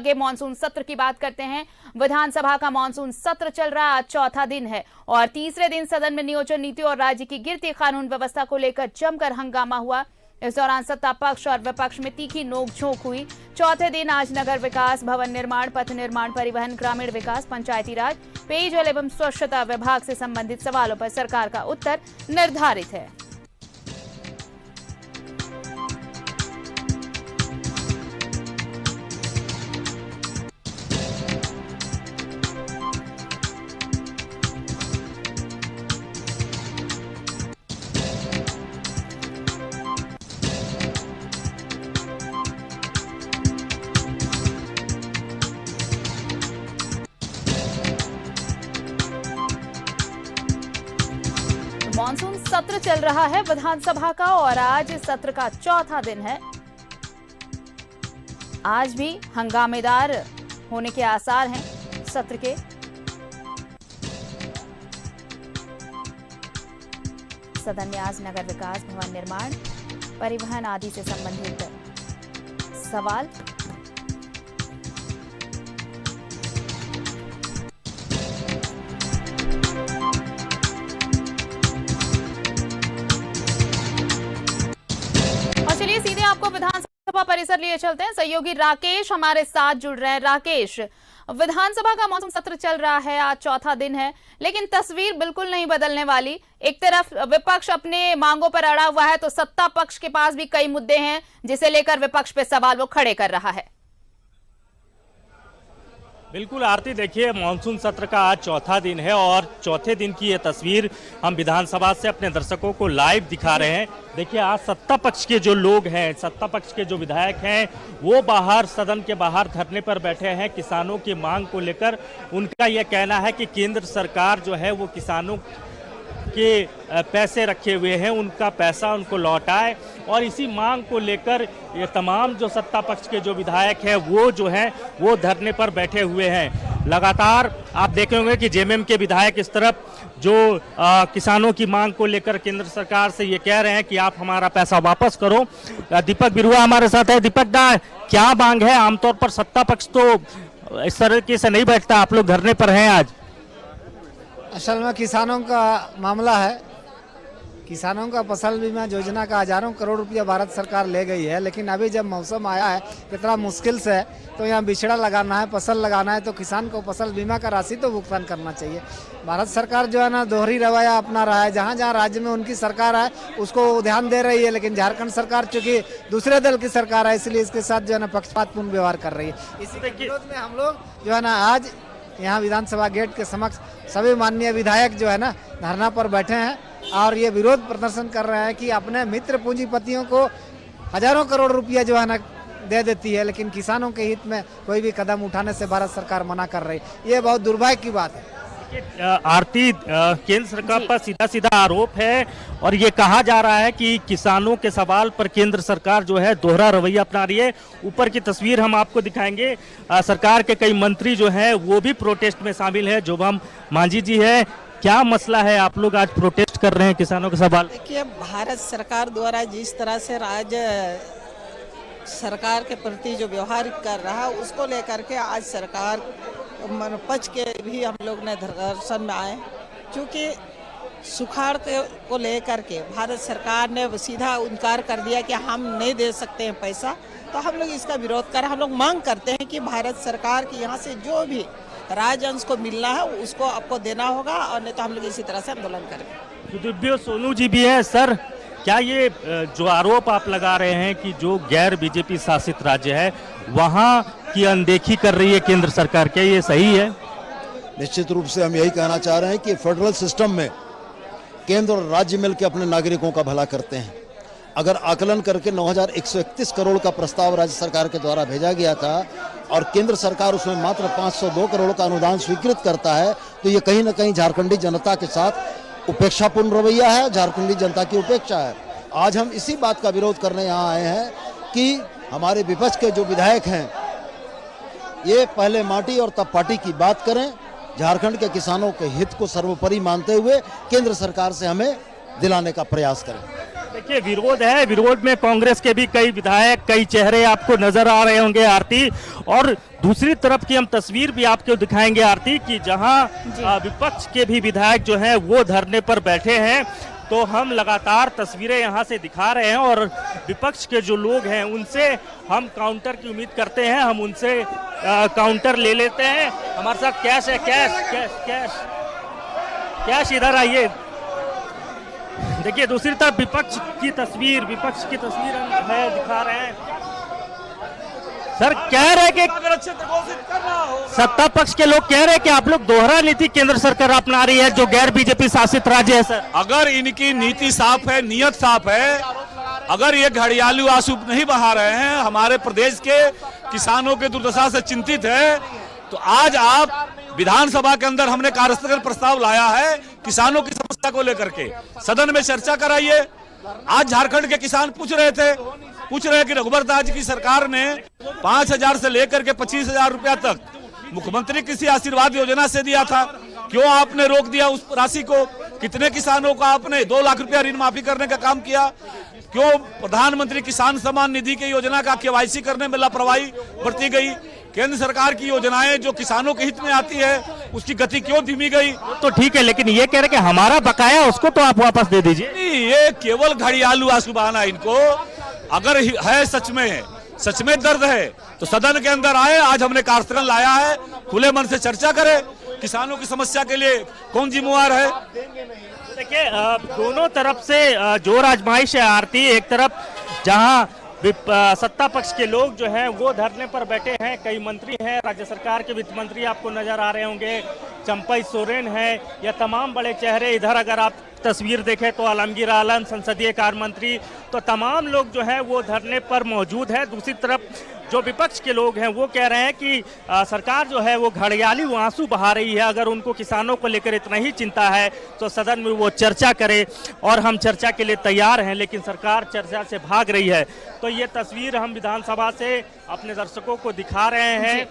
आगे मानसून सत्र की बात करते हैं। विधानसभा का मानसून सत्र चल रहा है, आज चौथा दिन है और तीसरे दिन सदन में नियोजन नीति और राज्य की गिरती कानून व्यवस्था को लेकर जमकर हंगामा हुआ। इस दौरान सत्ता पक्ष और विपक्ष में तीखी नोकझोंक हुई। चौथे दिन आज नगर विकास, भवन निर्माण, पथ निर्माण, परिवहन, ग्रामीण विकास, पंचायती राज, पेयजल एवं स्वच्छता विभाग से संबंधित सवालों पर सरकार का उत्तर निर्धारित है। मानसून सत्र चल रहा है विधानसभा का और आज सत्र का चौथा दिन है। आज भी हंगामेदार होने के आसार हैं सत्र के। सदन में आज नगर विकास, भवन निर्माण, परिवहन आदि से संबंधित सवाल। चलिए सीधे आपको विधानसभा परिसर लिए चलते हैं। सहयोगी राकेश हमारे साथ जुड़ रहे हैं। राकेश, विधानसभा का मानसून सत्र चल रहा है, आज चौथा दिन है, लेकिन तस्वीर बिल्कुल नहीं बदलने वाली। एक तरफ विपक्ष अपने मांगों पर अड़ा हुआ है तो सत्ता पक्ष के पास भी कई मुद्दे हैं जिसे लेकर विपक्ष पे सवाल वो खड़े कर रहा है। बिल्कुल आरती, देखिए मानसून सत्र का आज चौथा दिन है और चौथे दिन की ये तस्वीर हम विधानसभा से अपने दर्शकों को लाइव दिखा रहे हैं। देखिए आज सत्ता पक्ष के जो लोग हैं, सत्ता पक्ष के जो विधायक हैं, वो बाहर सदन के बाहर धरने पर बैठे हैं किसानों की मांग को लेकर। उनका यह कहना है कि केंद्र सरकार जो है वो किसानों के पैसे रखे हुए हैं, उनका पैसा उनको लौटाए, और इसी मांग को लेकर ये तमाम जो सत्ता पक्ष के जो विधायक हैं वो जो हैं वो धरने पर बैठे हुए हैं। लगातार आप देखे होंगे कि जेएमएम के विधायक इस तरफ जो किसानों की मांग को लेकर केंद्र सरकार से ये कह रहे हैं कि आप हमारा पैसा वापस करो। दीपक बिरुआ हमारे साथ है। दीपक दा, क्या मांग है? आमतौर पर सत्ता पक्ष तो इस तरीके से नहीं बैठता, आप लोग धरने पर हैं आज। असल में किसानों का मामला है। किसानों का फसल बीमा योजना का हजारों करोड़ रुपया भारत सरकार ले गई है, लेकिन अभी जब मौसम आया है कितना मुश्किल से, तो यहाँ बिछड़ा लगाना है, फसल लगाना है, तो किसान को फसल बीमा का राशि तो भुगतान करना चाहिए। भारत सरकार जो है ना दोहरी रवैया अपना रहा है। जहाँ जहाँ राज्य में उनकी सरकार है उसको ध्यान दे रही है, लेकिन झारखंड सरकार चूंकि दूसरे दल की सरकार है इसलिए इसके साथ जो है ना पक्षपातपूर्ण व्यवहार कर रही है। इसी के विरोध में हम लोग जो है ना आज यहाँ विधानसभा गेट के समक्ष सभी माननीय विधायक जो है ना धरना पर बैठे हैं और ये विरोध प्रदर्शन कर रहे हैं कि अपने मित्र पूंजीपतियों को हजारों करोड़ रुपया जो है ना दे देती है, लेकिन किसानों के हित में कोई भी कदम उठाने से भारत सरकार मना कर रही है। ये बहुत दुर्भाग्य की बात है। आरती, केंद्र सरकार पर सीधा सीधा आरोप है और ये कहा जा रहा है कि किसानों के सवाल पर केंद्र सरकार जो है दोहरा रवैया अपना रही है। ऊपर की तस्वीर हम आपको दिखाएंगे। सरकार के कई मंत्री जो हैं वो भी प्रोटेस्ट में शामिल है। जोबम मांझी जी है, क्या मसला है? आप लोग आज प्रोटेस्ट कर रहे हैं किसानों के सवाल। देखिए, भारत सरकार द्वारा जिस तरह से राज्य सरकार के प्रति जो व्यवहार कर रहा है उसको लेकर के आज सरकार पक्ष के भी हम लोग ने दर्शन में आए, क्योंकि सुखाड़ को लेकर के भारत सरकार ने सीधा इनकार कर दिया कि हम नहीं दे सकते हैं पैसा। तो हम लोग इसका विरोध कर, हम लोग मांग करते हैं कि भारत सरकार की यहाँ से जो भी राजअंश को मिलना है उसको आपको देना होगा, और नहीं तो हम लोग इसी तरह से आंदोलन करेंगे। दिव्य सोनू जी भी हैं। सर, क्या ये जो आरोप आप लगा रहे हैं कि जो गैर बीजेपी शासित राज्य है वहाँ की अनदेखी कर रही है केंद्र सरकार, क्या ये सही है? निश्चित रूप से हम यही कहना चाह रहे हैं कि फेडरल सिस्टम में केंद्र और राज्य मिलकर अपने नागरिकों का भला करते हैं। अगर आकलन करके 9,131 करोड़ का प्रस्ताव राज्य सरकार के द्वारा भेजा गया था और केंद्र सरकार उसमें मात्र 502 करोड़ का अनुदान स्वीकृत करता है, तो ये कहीं ना कहीं झारखंडी जनता के साथ उपेक्षापूर्ण रवैया है, झारखंडी जनता की उपेक्षा है। आज हम इसी बात का विरोध करने यहाँ आए हैं कि हमारे विपक्ष के जो विधायक हैं ये पहले माटी और तब पार्टी की बात करें। झारखंड के किसानों के हित को सर्वोपरि मानते हुए केंद्र सरकार से हमें दिलाने का प्रयास करें। देखिए विरोध है, विरोध में कांग्रेस के भी कई विधायक, कई चेहरे आपको नजर आ रहे होंगे आरती। और दूसरी तरफ की हम तस्वीर भी आपको दिखाएंगे आरती कि जहां विपक्ष के भी विधायक जो हैं वो धरने पर बैठे हैं। तो हम लगातार तस्वीरें यहां से दिखा रहे हैं और विपक्ष के जो लोग हैं उनसे हम काउंटर की उम्मीद करते हैं, हम उनसे काउंटर ले लेते हैं। हमारे साथ कैश है, कैश कैश कैश कैश इधर आइए। देखिए दूसरी तरफ विपक्ष की तस्वीर हम है दिखा रहे हैं। सर कह रहे कि सत्ता पक्ष के लोग कह रहे हैं कि आप लोग दोहरा नीति केंद्र सरकार अपना रही है जो गैर बीजेपी शासित राज्य है। सर अगर इनकी नीति साफ है, नियत साफ है, अगर ये घड़ियालू आंसू नहीं बहा रहे हैं, हमारे प्रदेश के किसानों के दुर्दशा से चिंतित है, तो आज आप विधानसभा के अंदर हमने कार्यस्थगन प्रस्ताव लाया है किसानों की समस्या को लेकर के, सदन में चर्चा कराइए। आज झारखंड के किसान पूछ रहे हैं कि रघुवर दास की सरकार ने 5,000 से लेकर के 25,000 रुपया तक मुख्यमंत्री कृषि आशीर्वाद योजना से दिया था, क्यों आपने रोक दिया उस राशि को? कितने किसानों का आपने 2 लाख रुपया ऋण माफी करने का काम किया? क्यों प्रधानमंत्री किसान सम्मान निधि की योजना का KYC करने में लापरवाही बरती गई? केंद्र सरकार की योजनाएं जो किसानों के हित में आती है उसकी गति क्यों धीमी गई? तो ठीक है, लेकिन ये कह रहे कि हमारा बकाया उसको तो आप वापस दे दीजिए। ये केवल घड़ियालू आंसू बहाना इनको। अगर है सच में दर्द है तो सदन के अंदर आए। आज हमने कार्यस्थगन लाया है, खुले मन से चर्चा करें। किसानों की समस्या के लिए कौन जिम्मेवार है? देखिए दोनों तरफ से जोर आजमाइश है आरती। एक तरफ जहां सत्ता पक्ष के लोग जो हैं वो धरने पर बैठे हैं, कई मंत्री हैं, राज्य सरकार के वित्त मंत्री आपको नजर आ रहे होंगे, चंपई सोरेन है, या तमाम बड़े चेहरे। इधर अगर आप तस्वीर देखें तो आलमगीर आलम संसदीय कार्य मंत्री, तो तमाम लोग जो हैं वो धरने पर मौजूद हैं। दूसरी तरफ जो विपक्ष के लोग हैं वो कह रहे हैं कि सरकार जो है वो घड़ियाली आंसू बहा रही है। अगर उनको किसानों को लेकर इतना ही चिंता है तो सदन में वो चर्चा करे, और हम चर्चा के लिए तैयार हैं, लेकिन सरकार चर्चा से भाग रही है। तो ये तस्वीर हम विधानसभा से अपने दर्शकों को दिखा रहे हैं।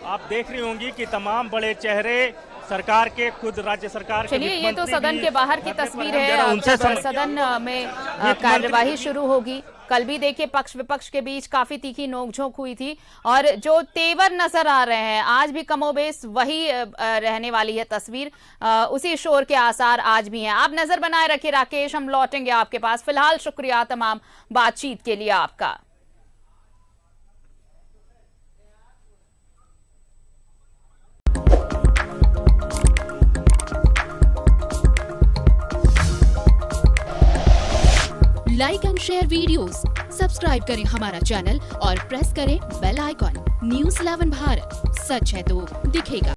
आप देख रही होंगी कि तमाम बड़े चेहरे सरकार के, खुद राज्य सरकार के। चलिए ये तो सदन के बाहर की तस्वीर है, उनसे सदन में कार्यवाही शुरू होगी। कल भी देखिए पक्ष विपक्ष के बीच काफी तीखी नोकझोंक हुई थी, और जो तेवर नजर आ रहे हैं आज भी कमोबेश वही रहने वाली है तस्वीर। उसी शोर के आसार आज भी हैं। आप नजर बनाए रखिए राकेश, हम लौटेंगे आपके पास। फिलहाल शुक्रिया तमाम बातचीत के लिए आपका। Like and share videos, subscribe करें हमारा चैनल और प्रेस करें बेल आइकॉन। न्यूज़ 11 भारत, सच है तो दिखेगा।